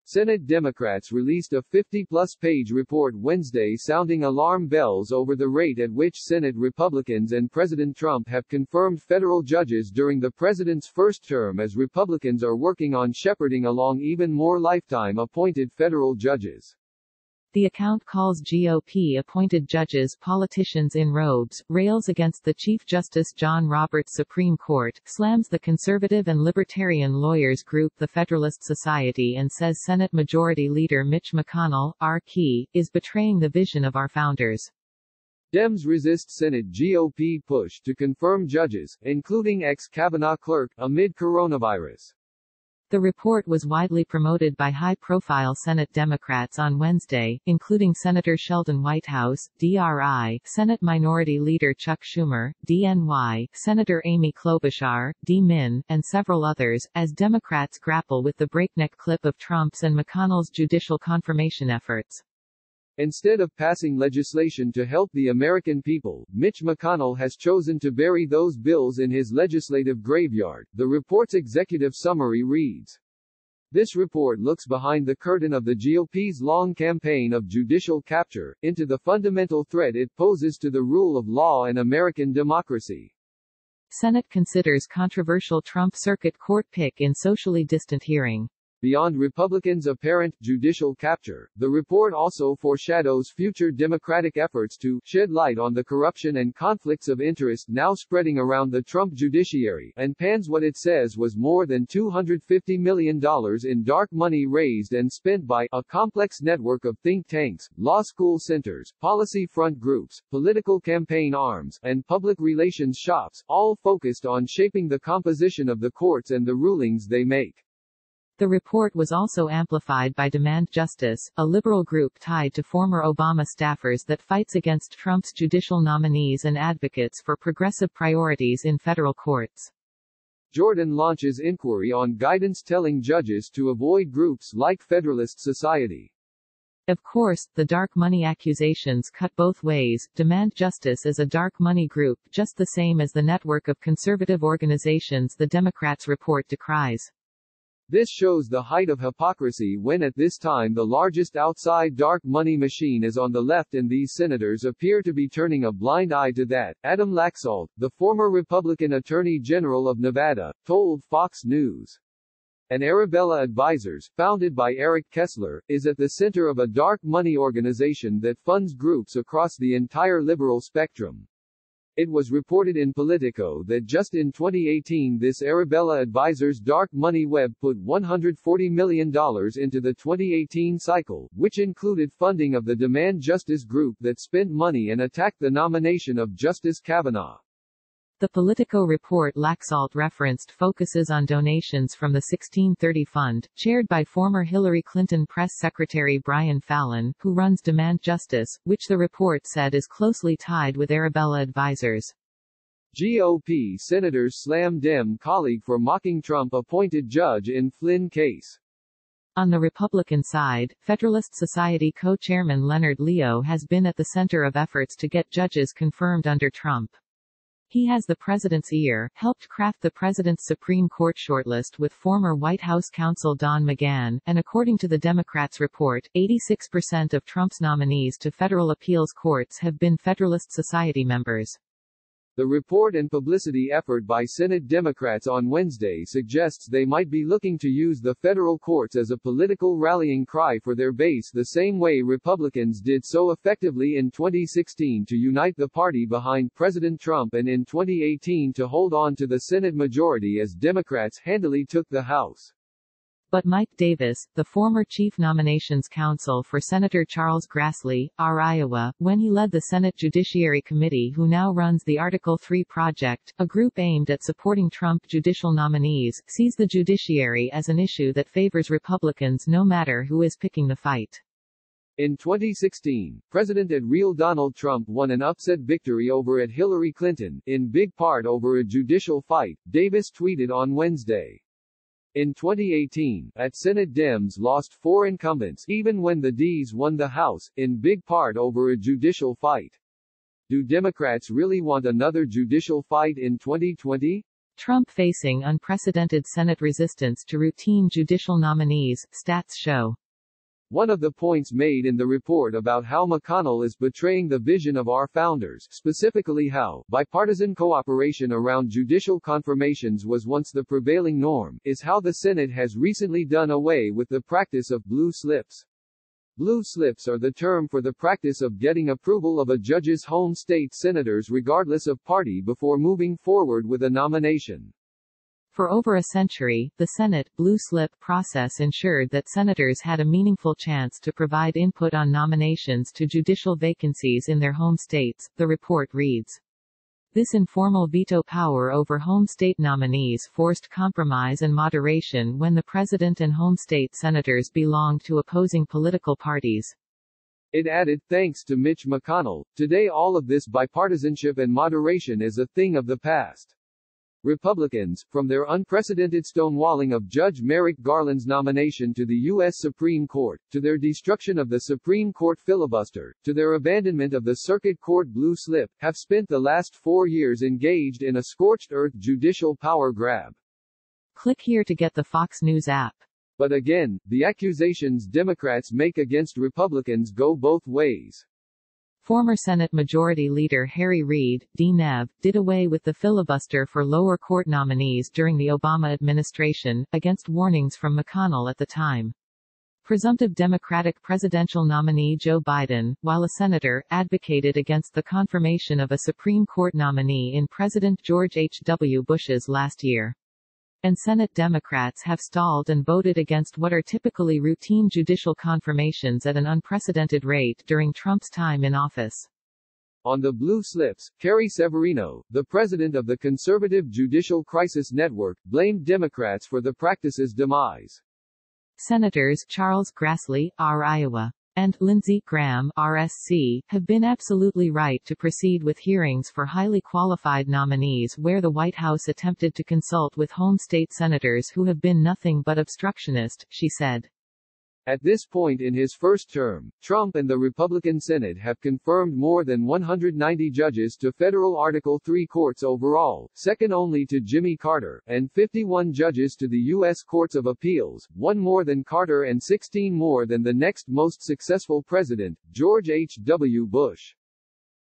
Senate Democrats released a 50-plus page report Wednesday sounding alarm bells over the rate at which Senate Republicans and President Trump have confirmed federal judges during the president's first term, as Republicans are working on shepherding along even more lifetime-appointed federal judges. The account calls GOP-appointed judges politicians in robes, rails against the Chief Justice John Roberts' Supreme Court, slams the conservative and libertarian lawyers group the Federalist Society, and says Senate Majority Leader Mitch McConnell, our key, is betraying the vision of our founders. Dems resist Senate GOP push to confirm judges, including ex-Kavanaugh clerk, amid coronavirus. The report was widely promoted by high-profile Senate Democrats on Wednesday, including Senator Sheldon Whitehouse, DRI, Senate Minority Leader Chuck Schumer, DNY, Senator Amy Klobuchar, D-Min, and several others, as Democrats grapple with the breakneck clip of Trump's and McConnell's judicial confirmation efforts. Instead of passing legislation to help the American people, Mitch McConnell has chosen to bury those bills in his legislative graveyard, the report's executive summary reads. This report looks behind the curtain of the GOP's long campaign of judicial capture, into the fundamental threat it poses to the rule of law and American democracy. Senate considers controversial Trump Circuit Court pick in socially distant hearing. Beyond Republicans' apparent judicial capture, the report also foreshadows future Democratic efforts to shed light on the corruption and conflicts of interest now spreading around the Trump judiciary, and pans what it says was more than $250 million in dark money raised and spent by a complex network of think tanks, law school centers, policy front groups, political campaign arms, and public relations shops, all focused on shaping the composition of the courts and the rulings they make. The report was also amplified by Demand Justice, a liberal group tied to former Obama staffers that fights against Trump's judicial nominees and advocates for progressive priorities in federal courts. Jordan launches inquiry on guidance telling judges to avoid groups like Federalist Society. Of course, the dark money accusations cut both ways. Demand Justice is a dark money group, just the same as the network of conservative organizations the Democrats' report decries. This shows the height of hypocrisy when at this time the largest outside dark money machine is on the left and these senators appear to be turning a blind eye to that. Adam Laxalt, the former Republican Attorney General of Nevada, told Fox News. And Arabella Advisors, founded by Eric Kessler, is at the center of a dark money organization that funds groups across the entire liberal spectrum. It was reported in Politico that just in 2018 this Arabella Advisors dark money web put $140 million into the 2018 cycle, which included funding of the Demand Justice group that spent money and attacked the nomination of Justice Kavanaugh. The Politico report Laxalt referenced focuses on donations from the 1630 Fund, chaired by former Hillary Clinton press secretary Brian Fallon, who runs Demand Justice, which the report said is closely tied with Arabella Advisors. GOP senators slam Dem colleague for mocking Trump-appointed judge in Flynn case. On the Republican side, Federalist Society co-chairman Leonard Leo has been at the center of efforts to get judges confirmed under Trump. He has the president's ear, helped craft the president's Supreme Court shortlist with former White House counsel Don McGahn, and according to the Democrats' report, 86% of Trump's nominees to federal appeals courts have been Federalist Society members. The report and publicity effort by Senate Democrats on Wednesday suggests they might be looking to use the federal courts as a political rallying cry for their base the same way Republicans did so effectively in 2016 to unite the party behind President Trump and in 2018 to hold on to the Senate majority as Democrats handily took the House. But Mike Davis, the former chief nominations counsel for Senator Charles Grassley, R. Iowa, when he led the Senate Judiciary Committee who now runs the Article 3 Project, a group aimed at supporting Trump judicial nominees, sees the judiciary as an issue that favors Republicans no matter who is picking the fight. In 2016, President at real Donald Trump won an upset victory over at Hillary Clinton, in big part over a judicial fight, Davis tweeted on Wednesday. In 2018, at Senate Dems lost 4 incumbents even when the Ds won the House, in big part over a judicial fight. Do Democrats really want another judicial fight in 2020? Trump facing unprecedented Senate resistance to routine judicial nominees, stats show. One of the points made in the report about how McConnell is betraying the vision of our founders, specifically how bipartisan cooperation around judicial confirmations was once the prevailing norm, is how the Senate has recently done away with the practice of blue slips. Blue slips are the term for the practice of getting approval of a judge's home state senators regardless of party before moving forward with a nomination. For over a century, the Senate blue slip process ensured that senators had a meaningful chance to provide input on nominations to judicial vacancies in their home states, the report reads. This informal veto power over home state nominees forced compromise and moderation when the president and home state senators belonged to opposing political parties. It added, thanks to Mitch McConnell, today all of this bipartisanship and moderation is a thing of the past. Republicans, from their unprecedented stonewalling of Judge Merrick Garland's nomination to the U.S. Supreme Court, to their destruction of the Supreme Court filibuster, to their abandonment of the Circuit Court blue slip, have spent the last 4 years engaged in a scorched-earth judicial power grab. Click here to get the Fox News app. But again, the accusations Democrats make against Republicans go both ways. Former Senate Majority Leader Harry Reid, D-Nev, did away with the filibuster for lower court nominees during the Obama administration, against warnings from McConnell at the time. Presumptive Democratic presidential nominee Joe Biden, while a senator, advocated against the confirmation of a Supreme Court nominee in President George H. W. Bush's last year. And Senate Democrats have stalled and voted against what are typically routine judicial confirmations at an unprecedented rate during Trump's time in office. On the blue slips, Carrie Severino, the president of the conservative Judicial Crisis Network, blamed Democrats for the practice's demise. Senators Charles Grassley, R. Iowa, and Lindsey Graham, RSC, have been absolutely right to proceed with hearings for highly qualified nominees where the White House attempted to consult with home state senators who have been nothing but obstructionist, she said. At this point in his first term, Trump and the Republican Senate have confirmed more than 190 judges to federal Article III courts overall, second only to Jimmy Carter, and 51 judges to the U.S. Courts of Appeals, one more than Carter and 16 more than the next most successful president, George H. W. Bush.